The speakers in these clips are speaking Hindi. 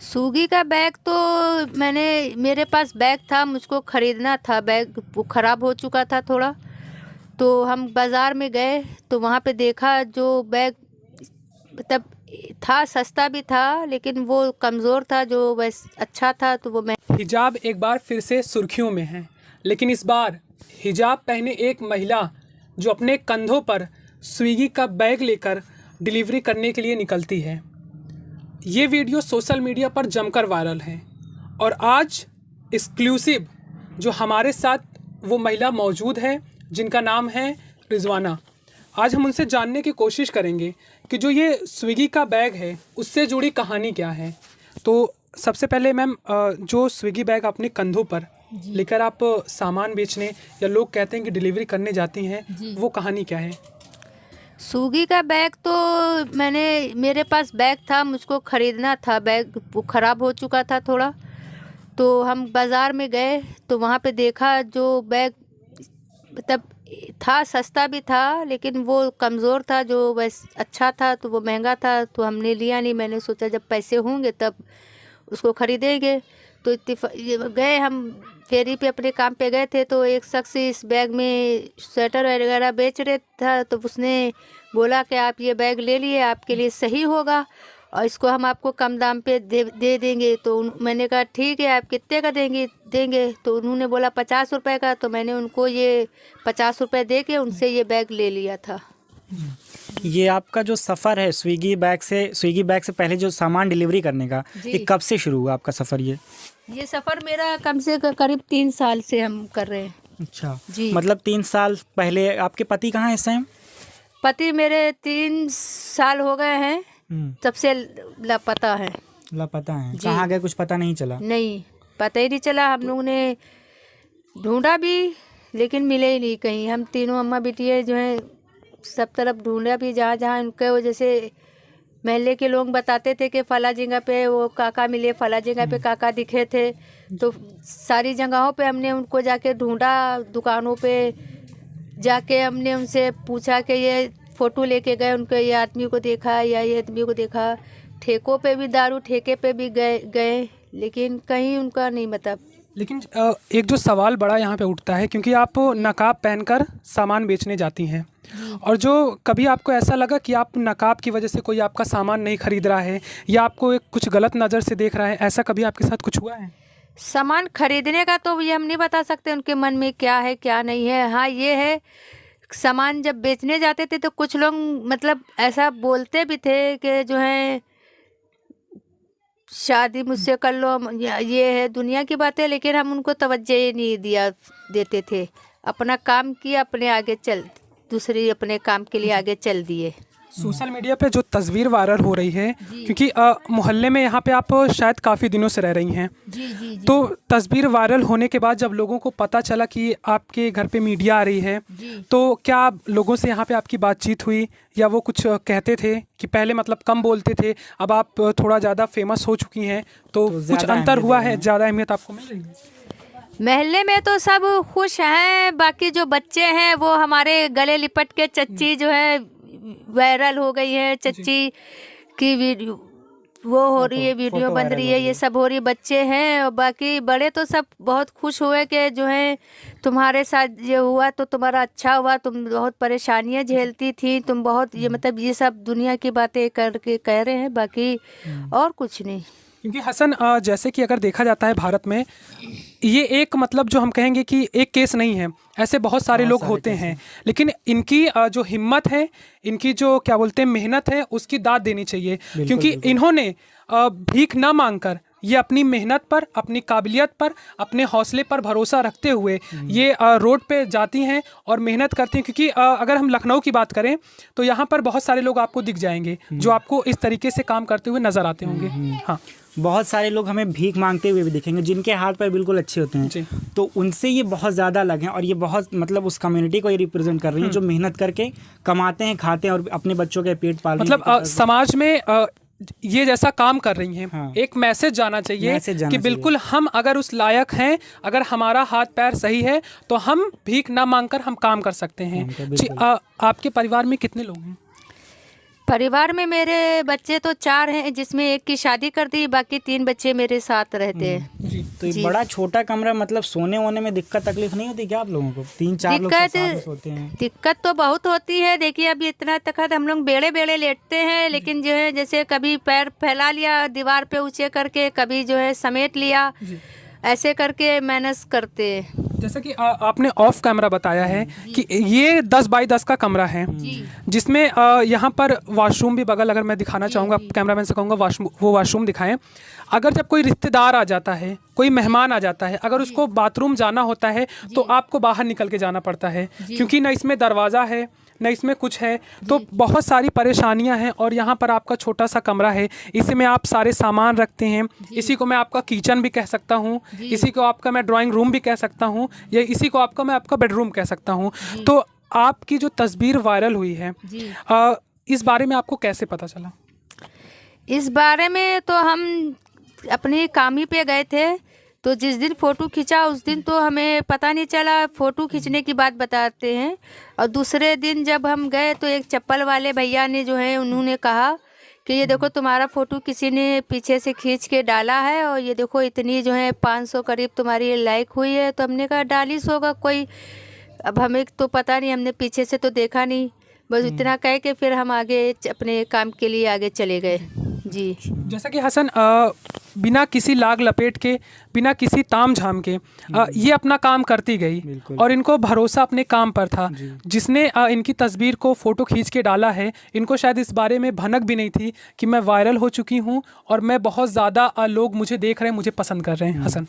सूगी का बैग तो मैंने मेरे पास बैग था, मुझको ख़रीदना था। बैग वो ख़राब हो चुका था थोड़ा। तो हम बाज़ार में गए तो वहाँ पे देखा जो बैग मतलब था, सस्ता भी था लेकिन वो कमज़ोर था। जो वैस अच्छा था तो वो मैं हिजाब एक बार फिर से सुर्खियों में है, लेकिन इस बार हिजाब पहने एक महिला जो अपने कंधों पर स्विगी का बैग लेकर डिलीवरी करने के लिए निकलती है। ये वीडियो सोशल मीडिया पर जमकर वायरल है और आज एक्सक्लूसिव जो हमारे साथ वो महिला मौजूद है जिनका नाम है रिजवाना। आज हम उनसे जानने की कोशिश करेंगे कि जो ये स्विगी का बैग है उससे जुड़ी कहानी क्या है। तो सबसे पहले मैम, जो स्विगी बैग अपने कंधों पर लेकर आप सामान बेचने या लोग कहते हैं कि डिलीवरी करने जाती हैं, वो कहानी क्या है? सूगी का बैग तो मैंने मेरे पास बैग था, मुझको ख़रीदना था। बैग वो ख़राब हो चुका था थोड़ा। तो हम बाज़ार में गए तो वहाँ पे देखा जो बैग मतलब था, सस्ता भी था लेकिन वो कमज़ोर था। जो वैस अच्छा था तो वो महंगा था तो हमने लिया नहीं। मैंने सोचा जब पैसे होंगे तब उसको ख़रीदेंगे। तो गए हम फेरी पे, अपने काम पे गए थे तो एक शख्स इस बैग में स्वेटर वगैरह बेच रहे था। तो उसने बोला कि आप ये बैग ले लिए, आपके लिए सही होगा और इसको हम आपको कम दाम पे दे देंगे। तो मैंने कहा ठीक है, आप कितने का देंगे? तो उन्होंने बोला 50 रुपए का। तो मैंने उनको ये 50 रुपए दे के उनसे ये बैग ले लिया था। ये आपका जो सफ़र है स्विगी बैग से पहले जो सामान डिलीवरी करने का, ये कब से शुरू हुआ आपका सफ़र? ये सफ़र मेरा कम से करीब 3 साल से हम कर रहे हैं। अच्छा जी। मतलब 3 साल पहले। आपके पति कहाँ हैं इस टाइम? पति मेरे 3 साल हो गए हैं, तब से लापता है। लापता हैं? कहाँ गए कुछ पता नहीं चला? नहीं, पता ही नहीं चला। हम लोगों ने ढूंढा भी लेकिन मिले ही नहीं कहीं। हम तीनों अम्मा बेटियाँ जो हैं सब तरफ ढूंढा भी, जहाँ जहाँ उनके वो जैसे महल्ले के लोग बताते थे कि फला जगह पे वो काका मिले, फला जगह पे काका दिखे थे। तो सारी जगहों पे हमने उनको जाके ढूंढा, दुकानों पे जाके हमने उनसे पूछा कि ये फ़ोटो लेके गए उनके, ये आदमी को देखा या ये आदमी को देखा। ठेकों पे भी, दारू ठेके पे भी गए लेकिन कहीं उनका नहीं मतलब। लेकिन एक जो सवाल बड़ा यहाँ पे उठता है, क्योंकि आप नकाब पहनकर सामान बेचने जाती हैं और जो कभी आपको ऐसा लगा कि आप नकाब की वजह से कोई आपका सामान नहीं खरीद रहा है या आपको एक कुछ गलत नज़र से देख रहा है, ऐसा कभी आपके साथ कुछ हुआ है? सामान खरीदने का तो ये हम नहीं बता सकते उनके मन में क्या है क्या नहीं है। हाँ ये है, सामान जब बेचने जाते थे तो कुछ लोग मतलब ऐसा बोलते भी थे कि जो है शादी मुझसे कर लो, ये है दुनिया की बातें। लेकिन हम उनको तवज्जो ही नहीं देते थे। अपना काम किया, अपने आगे चल, दूसरी अपने काम के लिए आगे चल दिए। सोशल मीडिया पे जो तस्वीर वायरल हो रही है, क्योंकि मोहल्ले में यहाँ पे आप शायद काफ़ी दिनों से रह रही हैं, जी। तो तस्वीर वायरल होने के बाद जब लोगों को पता चला कि आपके घर पे मीडिया आ रही है, तो क्या लोगों से यहाँ पे आपकी बातचीत हुई या वो कुछ कहते थे कि पहले मतलब कम बोलते थे, अब आप थोड़ा ज़्यादा फेमस हो चुकी हैं तो कुछ अंतर हुआ है, ज़्यादा अहमियत आपको मिल रही है? महल्ले में तो सब खुश हैं, बाकी जो बच्चे हैं वो हमारे गले लिपट के चच्ची जो है वायरल हो गई है, चच्ची की वीडियो वो हो रही है, वीडियो बन रही है, ये सब हो रही। बच्चे हैं और बाकी बड़े तो सब बहुत खुश हुए कि जो है तुम्हारे साथ ये हुआ तो तुम्हारा अच्छा हुआ, तुम बहुत परेशानियां झेलती थी, तुम बहुत ये मतलब ये सब दुनिया की बातें करके कह रहे हैं, बाकी और कुछ नहीं। क्योंकि हसन, जैसे कि अगर देखा जाता है भारत में, ये एक मतलब जो हम कहेंगे कि एक केस नहीं है, ऐसे बहुत सारे लोग होते हैं, लेकिन इनकी जो हिम्मत है, इनकी जो क्या बोलते हैं मेहनत है, उसकी दाद देनी चाहिए। क्योंकि इन्होंने भीख ना मांगकर ये अपनी मेहनत पर, अपनी काबिलियत पर, अपने हौसले पर भरोसा रखते हुए ये रोड पे जाती हैं और मेहनत करती हैं। क्योंकि अगर हम लखनऊ की बात करें तो यहाँ पर बहुत सारे लोग आपको दिख जाएंगे जो आपको इस तरीके से काम करते हुए नज़र आते होंगे। हाँ, बहुत सारे लोग हमें भीख मांगते हुए भी दिखेंगे जिनके हाथ पर बिल्कुल अच्छे होते हैं, तो उनसे ये बहुत ज़्यादा अलग हैं और ये बहुत मतलब उस कम्युनिटी को ये रिप्रेजेंट कर रही हैं जो मेहनत करके कमाते हैं, खाते हैं और अपने बच्चों के पेट पालते हैं। मतलब समाज में ये जैसा काम कर रही हैं। हाँ। एक मैसेज जाना चाहिए कि बिल्कुल हम अगर उस लायक हैं, अगर हमारा हाथ पैर सही है तो हम भीख ना मांगकर हम काम कर सकते हैं। जी, आपके परिवार में कितने लोग हैं? परिवार में मेरे बच्चे तो 4 हैं, जिसमें एक की शादी कर दी, बाकी 3 बच्चे मेरे साथ रहते हैं। जी। तो ये जी। बड़ा छोटा कमरा, मतलब सोने वोने में दिक्कत तकलीफ नहीं होती क्या आप लोगों को? 3-4 लोग साथ में सोते हैं। दिक्कत तो बहुत होती है। देखिए अभी इतना तक हम लोग बेड़े बेड़े लेटते हैं, लेकिन जो है जैसे कभी पैर फैला लिया दीवार पे ऊंचे करके, कभी जो है समेट लिया, ऐसे करके मैनेज करते हैं। जैसा कि आपने ऑफ कैमरा बताया है कि ये 10 बाई 10 का कमरा है, जिसमें यहाँ पर वॉशरूम भी बगल, अगर मैं दिखाना चाहूँगा कैमरामैन से कहूँगा वो वॉशरूम दिखाएं। अगर जब कोई रिश्तेदार आ जाता है, कोई मेहमान आ जाता है, अगर उसको बाथरूम जाना होता है तो आपको बाहर निकल के जाना पड़ता है, क्योंकि न इसमें दरवाज़ा है न इसमें कुछ है, तो बहुत सारी परेशानियां हैं। और यहाँ पर आपका छोटा सा कमरा है, इसी में आप सारे सामान रखते हैं। इसी को मैं आपका किचन भी कह सकता हूँ, इसी को आपका मैं ड्राइंग रूम भी कह सकता हूँ, या इसी को आपका मैं आपका बेडरूम कह सकता हूँ। तो आपकी जो तस्वीर वायरल हुई है, इस बारे में आपको कैसे पता चला? इस बारे में तो हम अपने काम ही पे गए थे, तो जिस दिन फ़ोटो खींचा उस दिन तो हमें पता नहीं चला। फ़ोटो खींचने की बात बताते हैं, और दूसरे दिन जब हम गए तो एक चप्पल वाले भैया ने जो है उन्होंने कहा कि ये देखो तुम्हारा फ़ोटो किसी ने पीछे से खींच के डाला है, और ये देखो इतनी जो है 500 करीब तुम्हारी लाइक हुई है। तो हमने कहा डालिस होगा कोई, अब हमें तो पता नहीं, हमने पीछे से तो देखा नहीं, बस इतना कह के फिर हम आगे अपने काम के लिए आगे चले गए। जी। जैसा कि हसन बिना किसी लाग लपेट के, बिना किसी ताम झाम के ये अपना काम करती गई, और इनको भरोसा अपने काम पर था। जिसने इनकी तस्वीर को फ़ोटो खींच के डाला है, इनको शायद इस बारे में भनक भी नहीं थी कि मैं वायरल हो चुकी हूँ और मैं बहुत ज़्यादा लोग मुझे देख रहे हैं, मुझे पसंद कर रहे हैं। हसन,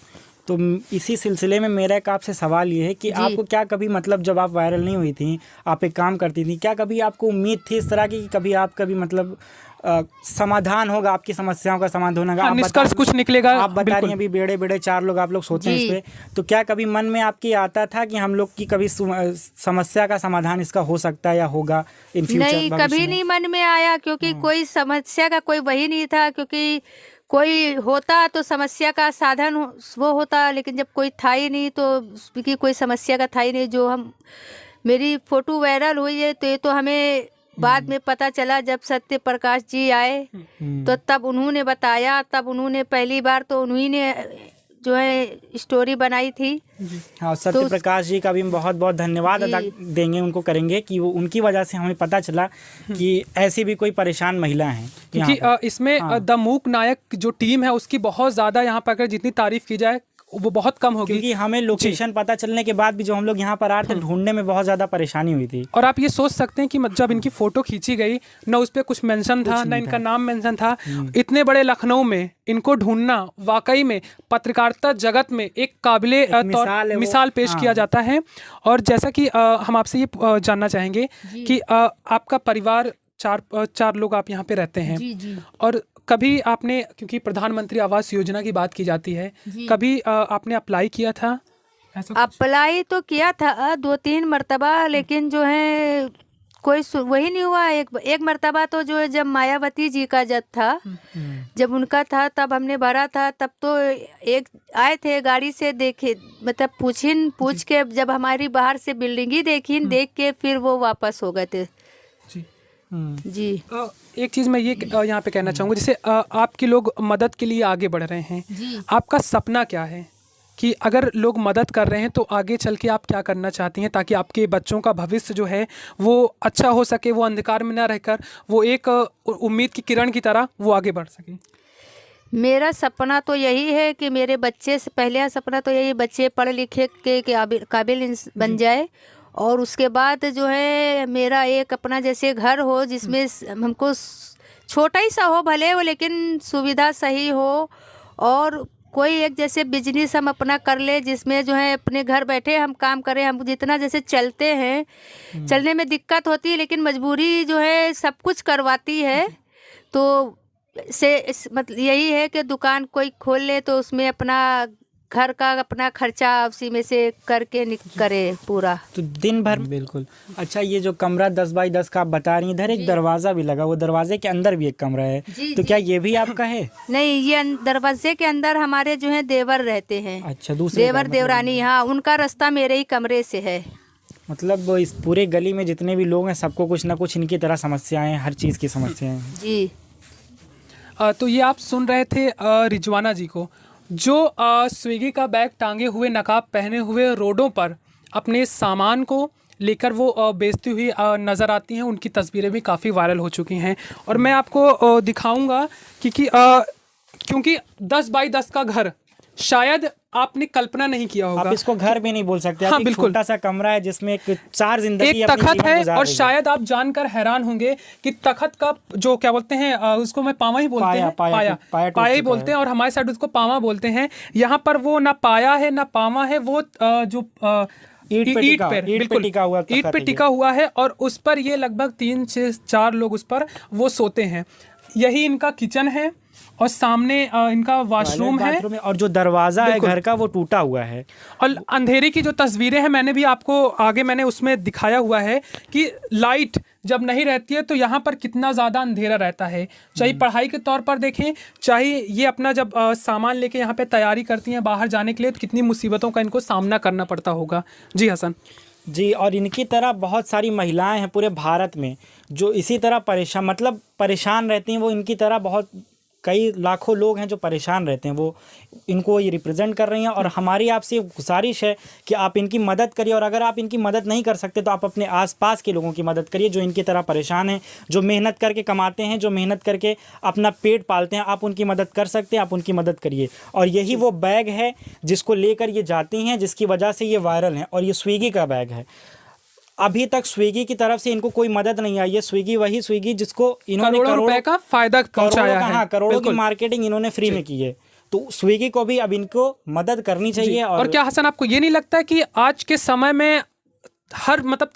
तो इसी सिलसिले में मेरा एक आपसे सवाल ये है कि आपको क्या कभी, मतलब जब आप वायरल नहीं हुई थी, आप एक काम करती थी, क्या कभी आपको उम्मीद थी इस तरह की कि कभी आप कभी मतलब समाधान होगा, आपकी समस्याओं का समाधान होगा, निष्कर्ष कुछ निकलेगा? आप बता रही हैं अभी बेड़े बेड़े 4 लोग आप लोग सोते हैं इस पे, तो क्या कभी मन में आपके आता था कि हम लोग की कभी समस्या का समाधान इसका हो सकता है या होगा इन फ्यूचर? नहीं, कभी नहीं मन में आया, क्योंकि कोई समस्या का कोई वही नहीं था। क्योंकि कोई होता तो समस्या का साधन वो होता, लेकिन जब कोई था ही नहीं तो उसकी कोई समस्या का था ही नहीं। जो हम मेरी फ़ोटो वायरल हुई है तो ये तो हमें बाद में पता चला, जब सत्य प्रकाश जी आए तो तब उन्होंने बताया, तब उन्होंने पहली बार तो उन्हीं ने जो है स्टोरी बनाई थी। हाँ, सत्य प्रकाश जी का भी हम बहुत बहुत धन्यवाद अदा देंगे, उनको करेंगे कि वो उनकी वजह से हमें पता चला कि ऐसी भी कोई परेशान महिला हैं। क्योंकि इसमें द मूक नायक जो टीम है उसकी बहुत ज़्यादा यहाँ पर अगर जितनी तारीफ़ की जाए वो बहुत कम होगी, क्योंकि हमें लोकेशन पता चलने के बाद भी जो हम लोग यहाँ पर आ रहे थे ढूंढने में बहुत ज़्यादा परेशानी हुई थी। और आप ये सोच सकते हैं कि जब इनकी फ़ोटो खींची गई, न उस पर कुछ मेंशन था, न इनका नाम मेंशन था। इतने बड़े लखनऊ में इनको ढूंढना वाकई में पत्रकारिता जगत में एक काबिले मिसाल पेश किया जाता है। और जैसा कि हम आपसे ये जानना चाहेंगे कि आपका परिवार 4 लोग आप यहाँ पे रहते हैं, और कभी आपने, क्योंकि प्रधानमंत्री आवास योजना की बात की जाती है, कभी आपने अप्लाई किया था? अप्लाई तो किया था 2-3 मरतबा, लेकिन जो है कोई वही नहीं हुआ। एक मरतबा तो जो है जब मायावती जी का जब था, जब उनका था तब हमने भरा था। तब तो एक आए थे गाड़ी से, देखे मतलब पूछ के जब हमारी बाहर से बिल्डिंग ही देख के फिर वो वापस हो गए थे। जी। एक चीज़ मैं ये यहाँ पे कहना चाहूँगा, जैसे आपके लोग मदद के लिए आगे बढ़ रहे हैं, आपका सपना क्या है कि अगर लोग मदद कर रहे हैं तो आगे चल के आप क्या करना चाहती हैं, ताकि आपके बच्चों का भविष्य जो है वो अच्छा हो सके, वो अंधकार में ना रहकर वो एक उम्मीद की किरण की तरह वो आगे बढ़ सके? मेरा सपना तो यही है कि मेरे बच्चे से पहले सपना तो यही, बच्चे पढ़ लिखे के काबिल बन जाए, और उसके बाद जो है मेरा एक अपना जैसे घर हो, जिसमें हमको छोटा ही सा हो भले हो, लेकिन सुविधा सही हो, और कोई एक जैसे बिजनेस हम अपना कर ले, जिसमें जो है अपने घर बैठे हम काम करें। हम जितना जैसे चलते हैं, चलने में दिक्कत होती है, लेकिन मजबूरी जो है सब कुछ करवाती है। तो मतलब यही है कि दुकान कोई खोल ले तो उसमें अपना घर का अपना खर्चा उसी में से करके करे पूरा, तो दिन भर। बिल्कुल। अच्छा, ये जो कमरा 10 बाई 10 का आप बता रही हैं, इधर एक दरवाज़ा भी लगा, वो दरवाजे के अंदर भी एक कमरा है, तो क्या ये भी आपका है? नहीं, ये दरवाजे के अंदर हमारे जो है देवर रहते हैं। अच्छा, दूसरे देवर देवरानी, हाँ, उनका रास्ता मेरे ही कमरे से है। मतलब इस पूरे गली में जितने भी लोग हैं सबको कुछ ना कुछ इनकी तरह समस्याएं हैं, हर चीज़ की समस्याएं हैं। जी। तो ये आप सुन रहे थे रिजवाना जी को, जो स्विगी का बैग टांगे हुए, नकाब पहने हुए रोडों पर अपने सामान को लेकर वो बेचती हुई नज़र आती हैं। उनकी तस्वीरें भी काफ़ी वायरल हो चुकी हैं और मैं आपको दिखाऊंगा क्योंकि 10 बाई 10 का घर शायद आपने कल्पना नहीं किया होगा। आप इसको घर भी नहीं बोल सकते। हाँ, एक बिल्कुल। छोटा सा कमरा है जिसमें एक 4 जिंदगी एक अपने तखत जीवन है गुजार और रही है। शायद आप जानकर हैरान होंगे कि तखत का जो क्या बोलते हैं उसको मैं पावा ही बोलते हैं, पाया ही बोलते हैं और हमारे साइड उसको पावा बोलते हैं। यहाँ पर वो ना पाया है ना पावा है, वो जो ईट पे टिका हुआ है और उस पर ये लगभग 3 से 4 लोग उस पर वो सोते हैं। यही इनका किचन है और सामने इनका वॉशरूम है और जो दरवाजा है घर का वो टूटा हुआ है। और अंधेरे की जो तस्वीरें हैं मैंने भी आपको आगे मैंने उसमें दिखाया हुआ है कि लाइट जब नहीं रहती है तो यहाँ पर कितना ज़्यादा अंधेरा रहता है। चाहे पढ़ाई के तौर पर देखें, चाहे ये अपना जब सामान लेके यहाँ पे तैयारी करती हैं बाहर जाने के लिए, तो कितनी मुसीबतों का इनको सामना करना पड़ता होगा। जी हसन जी, और इनकी तरह बहुत सारी महिलाएं हैं पूरे भारत में जो इसी तरह परेशान रहती हैं। वो इनकी तरह बहुत कई लाखों लोग हैं जो परेशान रहते हैं, वो इनको ये रिप्रेजेंट कर रही हैं। और हमारी आपसे गुजारिश है कि आप इनकी मदद करिए और अगर आप इनकी मदद नहीं कर सकते तो आप अपने आसपास के लोगों की मदद करिए जो इनकी तरह परेशान हैं, जो मेहनत करके कमाते हैं, जो मेहनत करके अपना पेट पालते हैं। आप उनकी मदद कर सकते हैं, आप उनकी मदद करिए। और यही वो बैग है जिसको लेकर ये जाती हैं, जिसकी वजह से ये वायरल हैं। और ये स्विगी का बैग है। अभी तक स्विगी की तरफ से इनको कोई मदद नहीं आई है। स्विगी जिसको इन्होंने करोड़ों रुपए का फायदा पहुंचाया है, करोड़ों की मार्केटिंग इन्होंने फ्री में की है। तो स्विगी को भी अब इनको मदद करनी चाहिए। और क्या हसन आपको ये नहीं लगता है कि आज के समय में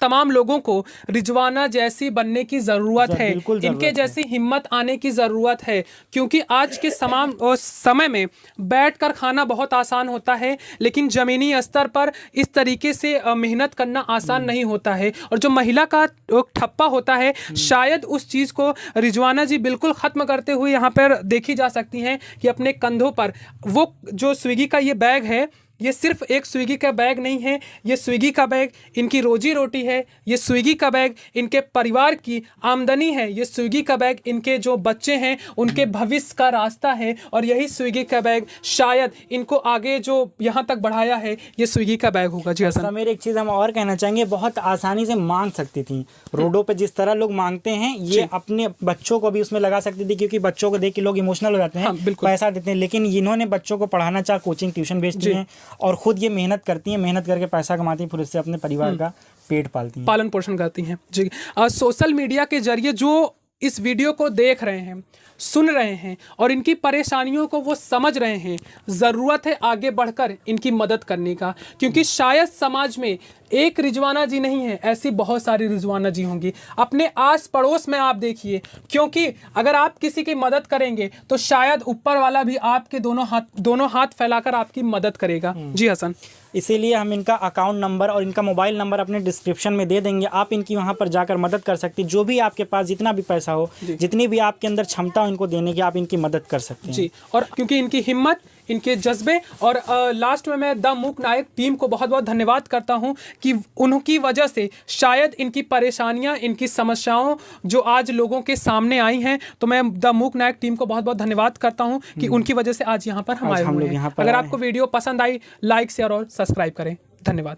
तमाम लोगों को रिजवाना जैसी बनने की ज़रूरत है, इनके जैसी हिम्मत आने की ज़रूरत है? क्योंकि आज के समय में बैठकर खाना बहुत आसान होता है लेकिन ज़मीनी स्तर पर इस तरीके से मेहनत करना आसान नहीं होता है। और जो महिला का ठप्पा होता है, शायद उस चीज़ को रिजवाना जी बिल्कुल ख़त्म करते हुए यहाँ पर देखी जा सकती हैं कि अपने कंधों पर वो जो स्विगी का ये बैग है, ये सिर्फ एक स्विगी का बैग नहीं है, ये स्विगी का बैग इनकी रोजी रोटी है, ये स्विगी का बैग इनके परिवार की आमदनी है, ये स्विगी का बैग इनके जो बच्चे हैं उनके भविष्य का रास्ता है। और यही स्विगी का बैग शायद इनको आगे जो यहाँ तक बढ़ाया है, ये स्विगी का बैग होगा। जी हसन, मेरे एक चीज़ हम और कहना चाहेंगे, बहुत आसानी से मांग सकती थी रोडों पे जिस तरह लोग मांगते हैं, ये अपने बच्चों को भी उसमें लगा सकती थी क्योंकि बच्चों को देख के लोग इमोशनल हो जाते हैं, पैसा देते हैं। लेकिन इन्होंने बच्चों को पढ़ाना चाह कोचिंग ट्यूशन भेजती हैं और खुद ये मेहनत करती हैं, मेहनत करके पैसा कमाती हैं, फिर उससे अपने परिवार का पेट पालती हैं, पालन पोषण करती हैं। जी, सोशल मीडिया के जरिए जो इस वीडियो को देख रहे हैं, सुन रहे हैं और इनकी परेशानियों को वो समझ रहे हैं, ज़रूरत है आगे बढ़कर इनकी मदद करने का। क्योंकि शायद समाज में एक रिजवाना जी नहीं है, ऐसी बहुत सारी रिजवाना जी होंगी। अपने आस पड़ोस में आप देखिए, क्योंकि अगर आप किसी की मदद करेंगे तो शायद ऊपर वाला भी आपके दोनों हाथ फैलाकर आपकी मदद करेगा। जी हसन, इसीलिए हम इनका अकाउंट नंबर और इनका मोबाइल नंबर अपने डिस्क्रिप्शन में दे देंगे। आप इनकी वहाँ पर जाकर मदद कर सकते हैं। जो भी आपके पास जितना भी पैसा हो, जितनी भी आपके अंदर क्षमता हो इनको देने की, आप इनकी मदद कर सकते हैं। जी, और क्योंकि इनकी हिम्मत, इनके जज्बे और लास्ट में मैं द मूक नायक टीम को बहुत बहुत धन्यवाद करता हूं कि उनकी वजह से शायद इनकी परेशानियां, इनकी समस्याओं जो आज लोगों के सामने आई हैं, तो मैं द मूक नायक टीम को बहुत बहुत धन्यवाद करता हूं कि उनकी वजह से आज यहाँ पर हम आए हुए हैं। अगर आपको वीडियो पसंद आई, लाइक शेयर और सब्सक्राइब करें। धन्यवाद।